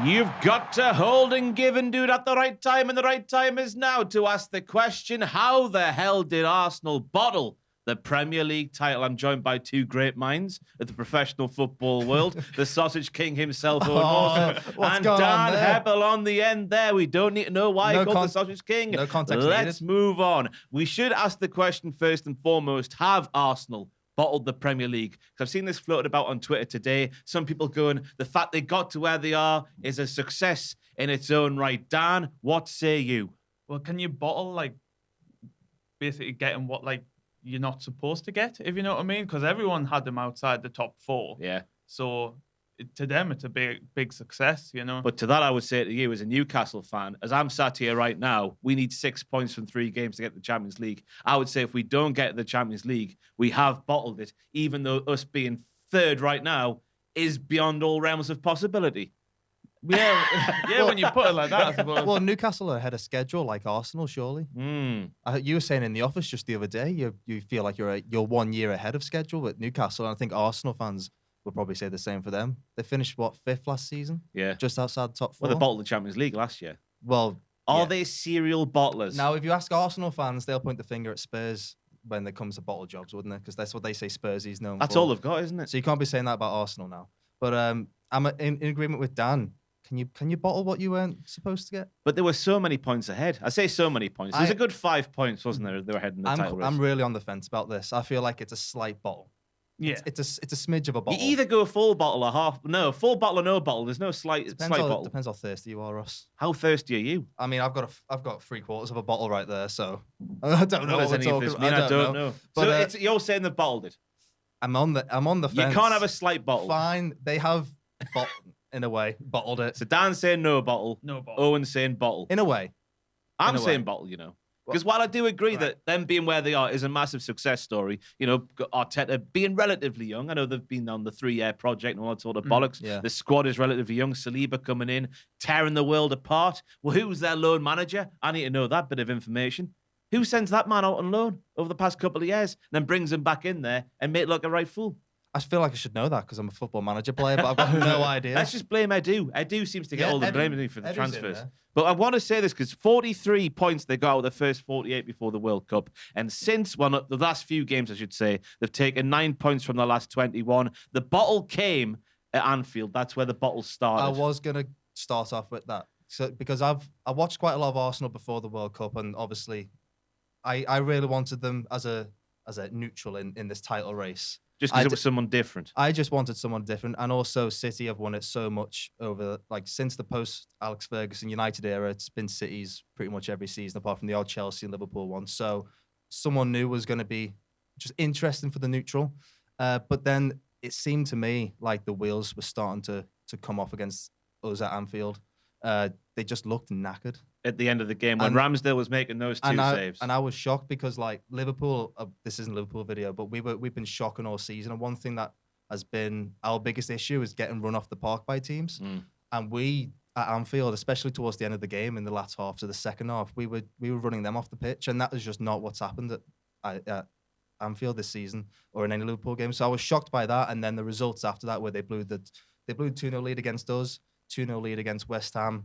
You've got to hold and give and do it at the right time, and the right time is now to ask the question, how the hell did Arsenal bottle the Premier League title? I'm joined by two great minds of the professional football world, the Sausage King himself, Owen Mawson, and Dan Hepple on the end there. We don't need to know why he called the Sausage King. No context Let's move on. We should ask the question first and foremost, have Arsenal bottled the Premier League? Because I've seen this floated about on Twitter today. Some people going, the fact they got to where they are is a success in its own right. Dan, what say you? Well, can you bottle, like, basically getting what, like, you're not supposed to get, if you know what I mean? Because everyone had them outside the top four. Yeah. So to them, it's a big success, you know? But to that, I would say to you as a Newcastle fan, as I'm sat here right now, we need 6 points from 3 games to get the Champions League. I would say if we don't get the Champions League, we have bottled it, even though us being third right now is beyond all realms of possibility. Yeah, well, when you put it like that, I suppose. Well, Newcastle are ahead of schedule, like Arsenal, surely. You were saying in the office just the other day, you feel like you're 1 year ahead of schedule with Newcastle, and I think Arsenal fans will probably say the same for them. They finished, what, 5th last season? Yeah. Just outside the top 4. Well, they bottled the Champions League last year. Well, Are they serial bottlers? Now, if you ask Arsenal fans, they'll point the finger at Spurs when it comes to bottle jobs, wouldn't they? Because that's what they say Spurs is known for. That's all they've got, isn't it? So you can't be saying that about Arsenal now. But I'm in agreement with Dan. Can you bottle what you weren't supposed to get? But there were so many points ahead. I say so many points. There's a good 5 points, wasn't there? They were ahead in the title race. I'm really on the fence about this. I feel like it's a slight bottle. Yeah. It's a smidge of a bottle. You either go full bottle or half. No, full bottle or no bottle. There's no slight bottle. Depends how thirsty you are, Ross. How thirsty are you? I mean, I've got 3/4 of a bottle right there, so I don't know what what does any of this mean? I don't know. But, so you're saying they've bottled it. I'm on the fence. You can't have a slight bottle. Fine, they have in a way bottled it. So Dan's saying no bottle. No bottle. Owen's saying bottle. In a way. I'm saying bottle, you know. Because while I do agree that them being where they are is a massive success story, you know, Arteta being relatively young. I know they've been on the 3-year project and all that sort of bollocks. Yeah. The squad is relatively young. Saliba coming in, tearing the world apart. Well, who's their loan manager? I need to know that bit of information. Who sends that man out on loan over the past couple of years and then brings him back in there and make it look a right fool? I feel like I should know that because I'm a football manager player, but I've got no idea. Let's just blame Edu. Edu seems to get all the blame for the Edu's transfers. But I want to say this because 43 points they got out of the first 48 before the World Cup. And since the last few games, I should say, they've taken 9 points from the last 21. The bottle came at Anfield. That's where the bottle started. I was going to start off with that. So, because I watched quite a lot of Arsenal before the World Cup, and obviously I really wanted them as a neutral in this title race. Just because it was someone different. I just wanted someone different. And also City have won it so much over, like, since the post-Alex Ferguson United era, it's been City's pretty much every season, apart from the odd Chelsea and Liverpool one. So someone new was going to be just interesting for the neutral. But then it seemed to me like the wheels were starting to come off against us at Anfield. They just looked knackered. At the end of the game, when Ramsdale was making those two saves. And I was shocked because, like, Liverpool, this isn't a Liverpool video, but we've been shocking all season. And one thing that has been our biggest issue is getting run off the park by teams. And we, at Anfield, especially towards the end of the game in the last half to the second half, we were running them off the pitch. And that is just not what's happened at Anfield this season or in any Liverpool game. So I was shocked by that. And then the results after that, where they blew 2-0 lead against us, 2-0 lead against West Ham.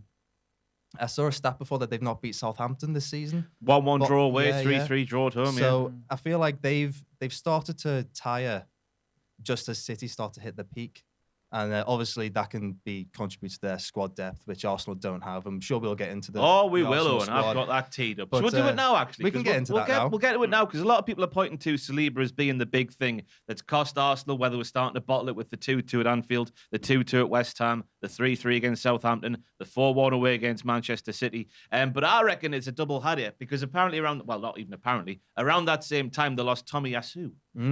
I saw a stat before that they've not beat Southampton this season. 1-1 draw away, 3-3 draw at home. So I feel like they've started to tire just as City start to hit the peak. And obviously that can be contributed to their squad depth, which Arsenal don't have. I'm sure we'll get into the we will, Owen. I've got that teed up. So we'll do it now, actually. We can get into that now. We'll get to it now, because a lot of people are pointing to Saliba as being the big thing that's cost Arsenal, whether we're starting to bottle it with the 2-2 at Anfield, the 2-2 at West Ham, the 3-3 against Southampton, the 4-1 away against Manchester City. But I reckon it's a double header, because apparently not even apparently, around that same time, they lost Tommy Yasu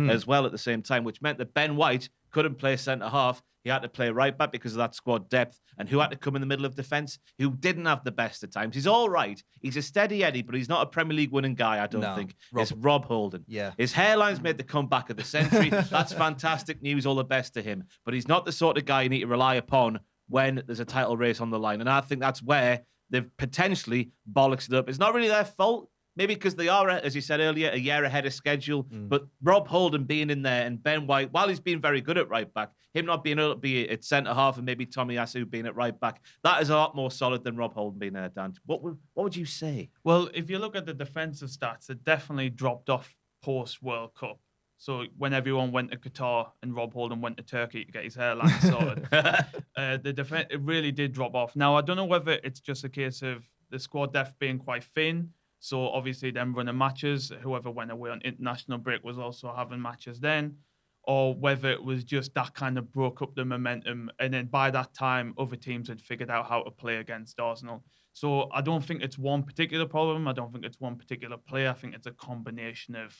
as well at the same time, which meant that Ben White couldn't play centre-half. He had to play right back because of that squad depth. And who had to come in the middle of defence? Who didn't have the best at times. He's all right. He's a steady Eddie, but he's not a Premier League winning guy, I don't think. It's Rob Holding. Yeah. His hairline's made the comeback of the century. That's fantastic news. All the best to him. But he's not the sort of guy you need to rely upon when there's a title race on the line. And I think that's where they've potentially bollocksed it up. It's not really their fault. maybe because they are, as you said earlier, a year ahead of schedule. But Rob Holding being in there and Ben White, while he's been very good at right back, him not being able to be at centre half and maybe Tommy Asu being at right back, that is a lot more solid than Rob Holding being there, Dan. What would you say? Well, if you look at the defensive stats, it definitely dropped off post World Cup. So when everyone went to Qatar and Rob Holding went to Turkey to get his hairline sorted, the defense it really did drop off. Now I don't know whether it's just a case of the squad depth being quite thin. So obviously them running matches, whoever went away on international break was also having matches then, or whether it was just that kind of broke up the momentum. And then by that time, other teams had figured out how to play against Arsenal. So I don't think it's one particular problem. I don't think it's one particular player. I think it's a combination of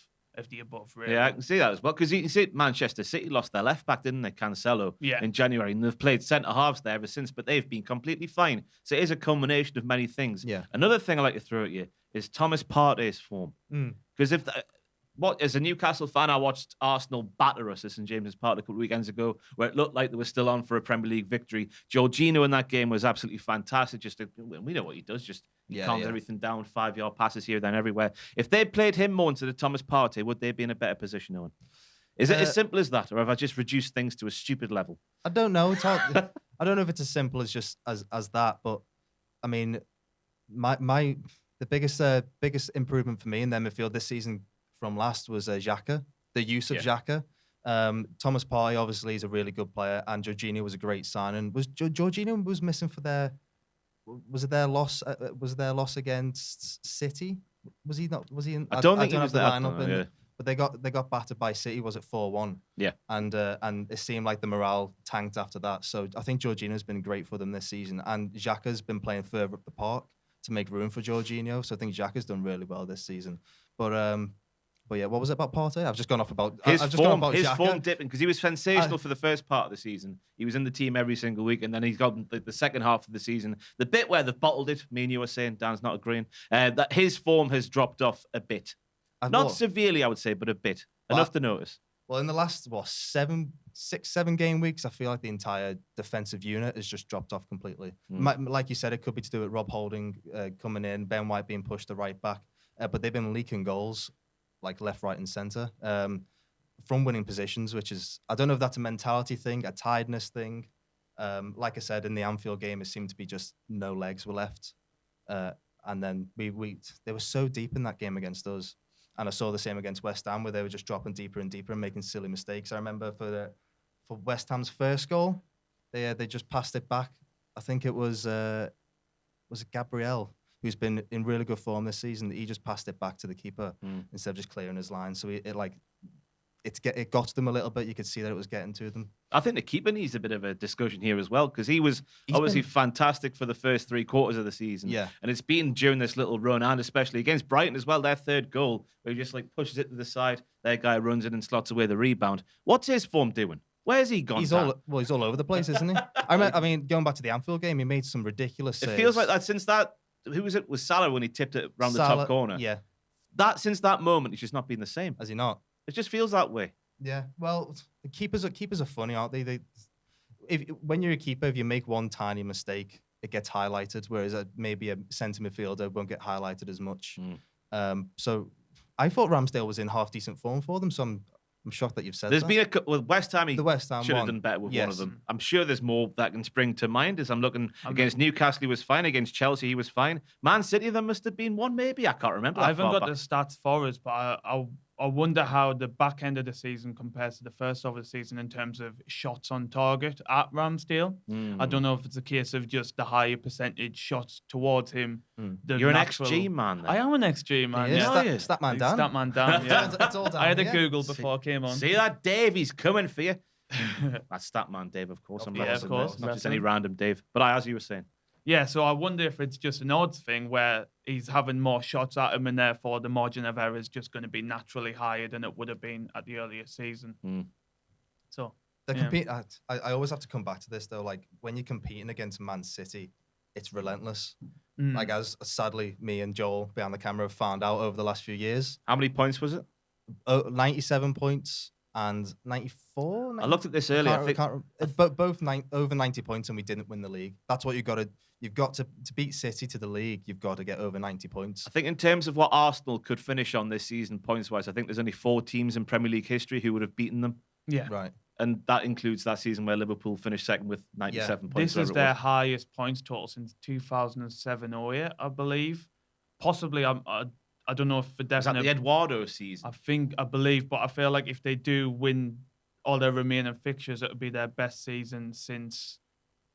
the above, really. Yeah, I can see that as well. Because you can see Manchester City lost their left back, didn't they, Cancelo, in January. And they've played centre halves there ever since, but they've been completely fine. So it is a combination of many things. Yeah. Another thing I like to throw at you is Thomas Partey's form. Because as a Newcastle fan, I watched Arsenal batter us at St James's Park a couple of weekends ago, where it looked like they were still on for a Premier League victory. Jorginho in that game was absolutely fantastic. We know what he does. He calms everything down, 5-yard passes here, then everywhere. If they played him more into the Thomas Partey, would they be in a better position, Owen? Is it as simple as that, or have I just reduced things to a stupid level? I don't know. It's hard. I don't know if it's as simple as just as that, but I mean, the biggest improvement for me in their midfield this season from last was Xhaka, the use of Xhaka. Thomas Partey obviously is a really good player, and Jorginho was a great signing. Was Jorginho was missing for their? Was it their loss? Was their loss against City? Was he not? Was he in? I don't think he was the there. lineup. But they got battered by City. Was it 4-1? Yeah. And it seemed like the morale tanked after that. So I think Jorginho's been great for them this season, and Xhaka's been playing further up the park to make room for Jorginho. So I think Xhaka's done really well this season. But yeah, what was it about Partey? I've just gone off about his form Xhaka. dipping because he was sensational for the first part of the season. He was in the team every single week, and then he's got the second half of the season. The bit where they've bottled it, me and you were saying, Dan's not agreeing, that his form has dropped off a bit. Not severely, I would say, but a bit. Enough to notice. Well, in the last, 7 game weeks, I feel like the entire defensive unit has just dropped off completely. Like you said, it could be to do with Rob Holding coming in, Ben White being pushed to right back, but they've been leaking goals like left, right, and centre from winning positions, which is, I don't know if that's a mentality thing, a tiredness thing. Like I said, in the Anfield game, it seemed to be just no legs were left. And then they were so deep in that game against us. And I saw the same against West Ham, where they were just dropping deeper and deeper and making silly mistakes. I remember for West Ham's first goal, they just passed it back. I think it was it Gabriel, who's been in really good form this season. He just passed it back to the keeper instead of just clearing his line. So it got to them a little bit. You could see that it was getting to them. I think the keeper needs a bit of a discussion here as well, because he's obviously fantastic for the first 3 quarters of the season. Yeah. And it's been during this little run, and especially against Brighton as well, their third goal, where he just pushes it to the side. Their guy runs it and slots away the rebound. What's his form doing? Where's he gone? He's all over the place, isn't he? I mean, going back to the Anfield game, he made some ridiculous saves. It feels like that since that. Who was it? Was Salah when he tipped it around the top corner? Yeah. Since that moment, he's just not been the same. Has he not? It just feels that way. Yeah. Well, keepers are funny, aren't they? When you're a keeper, if you make one tiny mistake, it gets highlighted, whereas maybe a centre midfielder won't get highlighted as much. So I thought Ramsdale was in half decent form for them, so I'm shocked that you've said that. There's been a couple with West Ham. The West Ham should have done better with one of them. I'm sure there's more that can spring to mind as I'm looking against Newcastle. He was fine. Against Chelsea, he was fine. Man City, there must have been one, maybe. I can't remember. I haven't got the stats for us, but I wonder how the back end of the season compares to the first half of the season in terms of shots on target at Ramsdale. I don't know if it's a case of just the higher percentage shots towards him. You're an XG man, then. I am an XG man. Yeah. Stat man down. Stat man down. Yeah. It's all down. I had a Google before I came on. See that, Dave? He's coming for you. That's Statman Dave, of course. Of course. Not just any random Dave. But as you were saying. Yeah, so I wonder if it's just an odds thing where he's having more shots at him and therefore the margin of error is just going to be naturally higher than it would have been at the earlier season. So I always have to come back to this though. Like when you're competing against Man City, it's relentless. Like as sadly me and Joel behind the camera have found out over the last few years. How many points was it? 97 points. and 94. I looked at this earlier. Both over 90 points, and we didn't win the league. That's what you've got to beat City to the league. You've got to get over 90 points. I think in terms of what Arsenal could finish on this season points wise, I think there's only 4 teams in Premier League history who would have beaten them. Yeah. Right. And that includes that season where Liverpool finished second with 97 points. This is their highest points total since 2007-08, I believe. Possibly, I don't know if for definite. Was that the Eduardo season? I believe, but I feel like if they do win all their remaining fixtures, it would be their best season since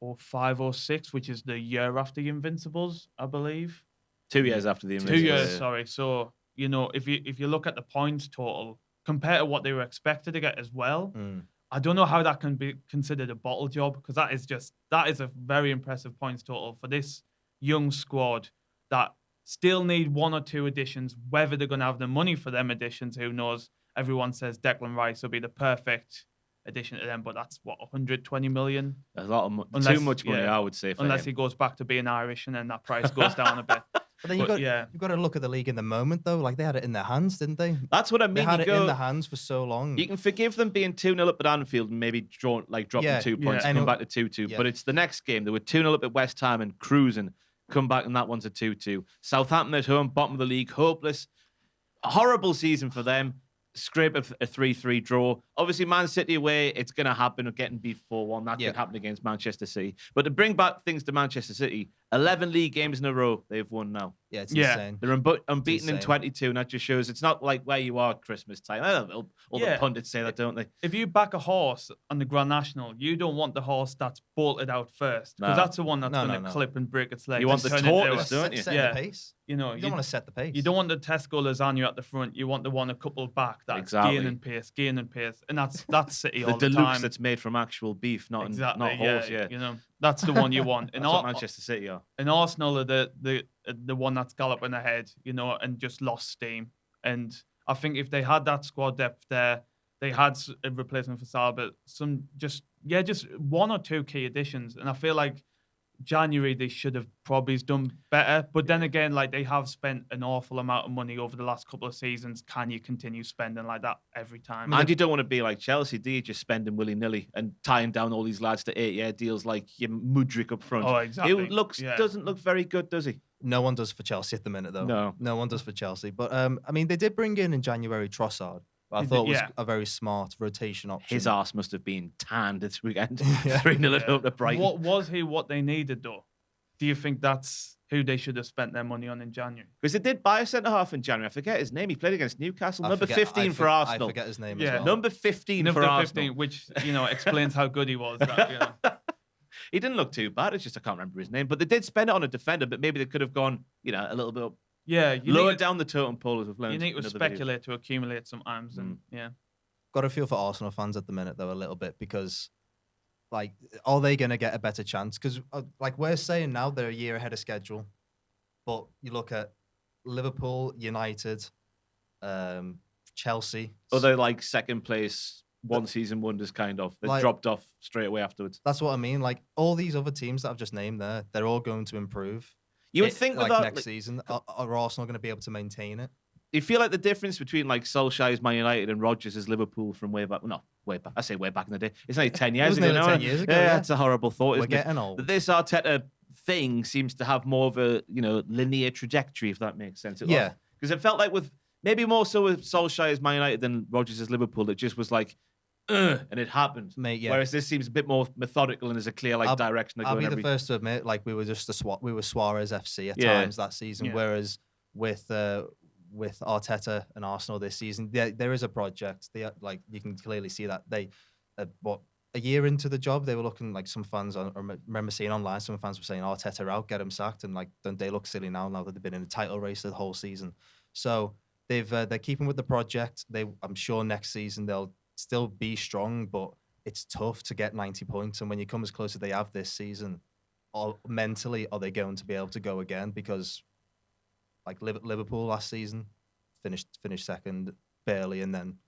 05-06, which is the year after the Invincibles, I believe. 2 years after the Invincibles. 2 years, sorry. So, if you look at the points total, compared to what they were expected to get as well, I don't know how that can be considered a bottle job, because that is a very impressive points total for this young squad that still need 1 or 2 additions. Whether they're going to have the money for them additions, who knows? Everyone says Declan Rice will be the perfect addition to them, but that's what, 120 million? A lot of too much money, I would say. Unless he goes back to being Irish, and then that price goes down a bit. But then you've got to look at the league in the moment, though. Like, they had it in their hands, didn't they? That's what I mean. They had it in their hands for so long. You can forgive them being 2-0 up at Anfield and maybe dropping 2 points and come back to 2-2. Yeah. But it's the next game. They were 2-0 up at West Ham and cruising. Come back and that one's a 2-2. Southampton at home, bottom of the league, hopeless. A horrible season for them. Scrape a 3-3 draw. Obviously, Man City away, it's going to happen of getting beat 4-1. That could happen against Manchester City. But to bring back things to Manchester City, 11 league games in a row they've won now. Yeah, it's insane. They're unbeaten in 22, and that just shows it's not like where you are at Christmas time. All the pundits say that, don't they? If you back a horse on the Grand National, you don't want the horse that's bolted out first, because that's the one that's going to clip and break its legs. You want the tortoise, don't you? Set the pace. You don't want to set the pace. You don't want the Tesco lasagna at the front. You want the one a couple back that's gaining pace, and that's City all the time. The deluxe that's made from actual beef, not horse. Yeah, that's the one you want. That's what Manchester City are. And Arsenal are the one that's galloping ahead, and just lost steam. And I think if they had that squad depth there, they had a replacement for Salah, but just 1 or 2 key additions. And I feel like January they should have probably done better. But then again, they have spent an awful amount of money over the last couple of seasons. Can you continue spending like that every time? And you don't want to be like Chelsea, do you? Just spending willy-nilly and tying down all these lads to 8-year deals like your Mudryk up front. Oh, exactly. He doesn't look very good, does he? No one does for Chelsea at the minute, though. No one does for Chelsea. But they did bring in January Trossard. I thought it was a very smart rotation option. His arse must have been tanned this weekend. 3-0 at home to Brighton. What they needed, though? Do you think that's who they should have spent their money on in January? Because they did buy a centre-half in January. I forget his name. He played against Newcastle. Number 15 for Arsenal. I forget his name as well. Number 15 for Arsenal. Which, explains how good he was. He didn't look too bad. It's just I can't remember his name. But they did spend it on a defender, but maybe they could have gone, a little bit up. Yeah, lower down the totem pole as we've learned. You need to speculate to accumulate sometimes, and Got a feel for Arsenal fans at the minute though a little bit, because are they going to get a better chance? Because we're saying now they're a year ahead of schedule, but you look at Liverpool, United, Chelsea. They're second place, one season wonders kind of. They dropped off straight away afterwards. That's what I mean. All these other teams that I've just named there, they're all going to improve. You would think next season, are Arsenal going to be able to maintain it? You feel like the difference between Solskjaer's Man United and Rodgers' Liverpool from way back? Well, not way back. I say way back in the day. It's only 10 years ago. 10 years ago. Yeah, it's a horrible thought. We're getting old. This Arteta thing seems to have more of a linear trajectory, if that makes sense. Because it felt like with maybe more so with Solskjaer's Man United than Rodgers' Liverpool, it just was and it happened. Mate, Whereas this seems a bit more methodical and there's a clear direction to go. I'll be the first to admit, we were just we were Suarez FC at times that season. Yeah. Whereas with Arteta and Arsenal this season, there is a project. They you can clearly see that they, a year into the job, they were looking like some fans. I remember seeing online, some fans were saying Arteta out, get him sacked, and don't they look silly now that they've been in a title race the whole season. So they're keeping with the project. I'm sure next season they'll still be strong, but it's tough to get 90 points. And when you come as close as they have this season, mentally, are they going to be able to go again? Because Liverpool last season finished second barely, and then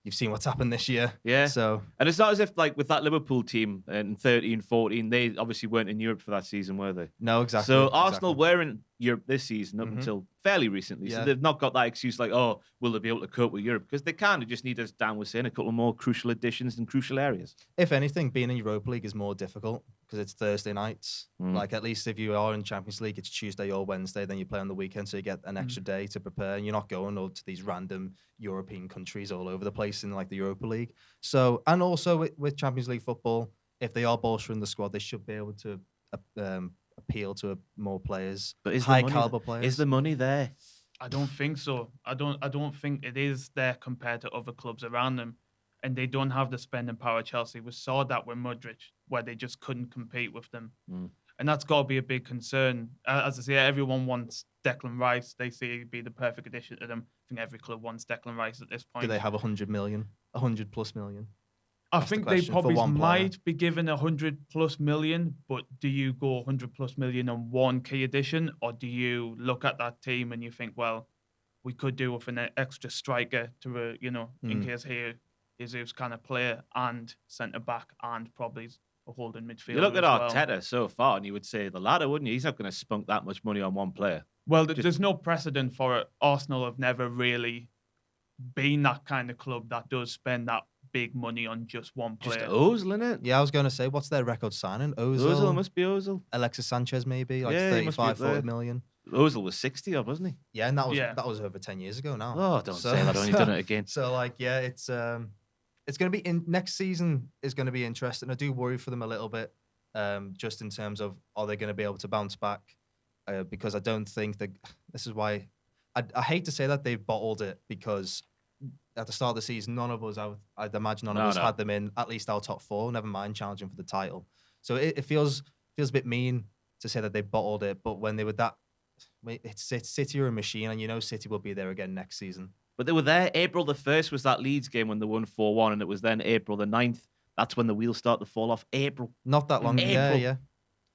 you've seen what's happened this year. Yeah. So, And it's not as if, like, with that Liverpool team in 13-14, they obviously weren't in Europe for that season, were they? no, exactly. So exactly. Arsenal were in Europe this season up until fairly recently. So Yeah. they've not got that excuse like, oh, will they be able to cope with Europe? Because they can. They just need, as Dan was saying, a couple more crucial additions in crucial areas. If anything, being in Europa League is more difficult because it's Thursday nights. Like, at least if you are in Champions League, it's Tuesday or Wednesday, then you play on the weekend, so you get an extra day to prepare, and you're not going all to these random European countries all over the place in, like, the Europa League. So, and also with Champions League football, if they are bolstering the squad, they should be able to appeal to more players, But is high the money, caliber players. Is the money there? I don't think so. I don't think it is there compared to other clubs around them. And they don't have the spending power Chelsea. We saw that with Modric, where they just couldn't compete with them. And that's got to be a big concern. As I say, everyone wants Declan Rice. They say he'd be the perfect addition to them. I think every club wants Declan Rice at this point. Do they have 100 million, 100 plus million? I That's the think they question for probably one player. might be given 100+ million, but do you go 100+ million on one key addition, or do you look at that team and you think, well, we could do with an extra striker to, in case here Jesus kind of player and centre back and probably a holding midfielder. You look at as well. Arteta so far, and you would say the latter, wouldn't you? He's not going to spunk that much money on one player. Well, there's no precedent for it. Arsenal have never really been that kind of club that does spend that big money on just one Just player. Ozil, innit? Yeah, I was going to say, what's their record signing? Ozil, Ozil must be Ozil. Alexis Sanchez, maybe like Yeah, he must be 35, up there. 40 million. Ozil was 60 odd, wasn't he? Yeah, and that was Yeah. over 10 years ago now. Oh, don't say that. I've only done it again. So, like, yeah, it's going to be next season is going to be interesting. I do worry for them a little bit, just in terms of are they going to be able to bounce back? Because I don't think that this is why I hate to say that they've bottled it, because at the start of the season, none of us, I'd imagine none of us had them in at least our top four, never mind challenging for the title. So it feels a bit mean to say that they bottled it, but when they were that, it's City are a machine, and City will be there again next season. But they were there. April the 1st was that Leeds game when they won 4-1, and it was then April the 9th. That's when the wheels start to fall off. April. Not that long. April. Yeah.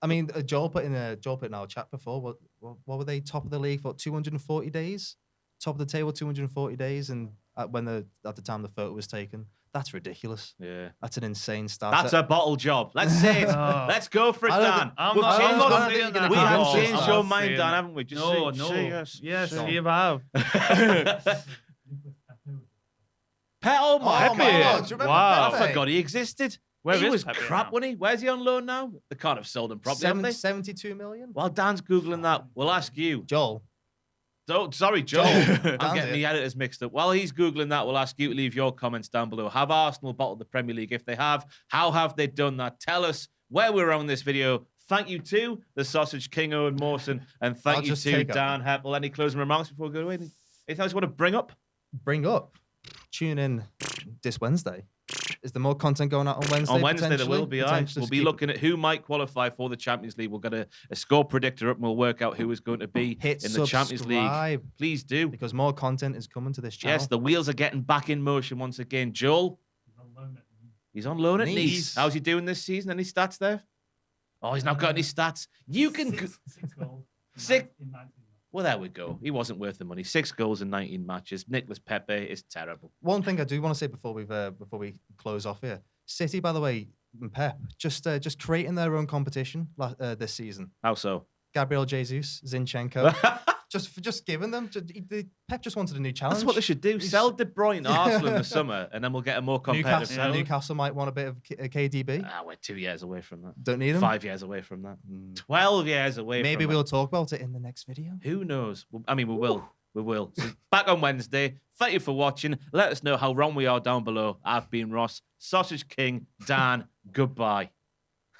I mean, Joel put in our chat before. What were they top of the league for? 240 days, top of the table, 240 days, and at the time the photo was taken, that's ridiculous. Yeah. That's an insane stat. That's a bottle job. Let's say it. Let's go for it, Dan. I'm not saying that. We have I'm changed not your saying mind, that. Dan, haven't we? Just No. say yes. Yes, Say you have. Oh my Oh my God. God, do you remember Wow. Pepe? I forgot he existed. Where he is was Pepe crap, now? wasn't he? Where's he on loan now? They can't have sold him properly, have they? 72 million. While Dan's Googling that, we'll ask you. Joel. Sorry, Joel. Dan's I'm getting it. the editors mixed up. While he's Googling that, we'll ask you to leave your comments down below. Have Arsenal bottled the Premier League? If they have, how have they done that? Tell us where we're on this video. Thank you to the Sausage King, Owen Mawson, and I'll thank you just to take Dan Hepple. Any closing remarks before we go away? Anything else you want to bring up? Bring up. Tune in this Wednesday. Is there more content going out on Wednesday? On Wednesday, there will be. Potentially? We'll be looking at who might qualify for the Champions League. We'll get a score predictor up and we'll work out who is going to be Hit in the Champions League. subscribe, Please do. because more content is coming to this channel. Yes, the wheels are getting back in motion once again. Joel, he's on loan at Nice. Nice. How's he doing this season? Any stats there? Oh, he's not got any stats. You can... 6 goals. Six- In 19 Well, there we go. He wasn't worth the money. 6 goals in 19 matches. Nicolas Pepe is terrible. One thing I do want to say before we close off here, City, by the way, and Pep just creating their own competition this season. How so? Gabriel Jesus, Zinchenko, just giving them. Pep just wanted a new challenge. That's what they should do. Sell De Bruyne to Arsenal in the summer, and then we'll get a more competitive Newcastle, side. Newcastle might want a bit of KDB. We're 2 years away from that. Don't need him. 5 years away from that. 12 years away Maybe from we'll that. talk about it in the next video. Who knows? I mean, we will. We will. So back on Wednesday. Thank you for watching. Let us know how wrong we are down below. I've been Ross, Sausage King, Dan. Goodbye.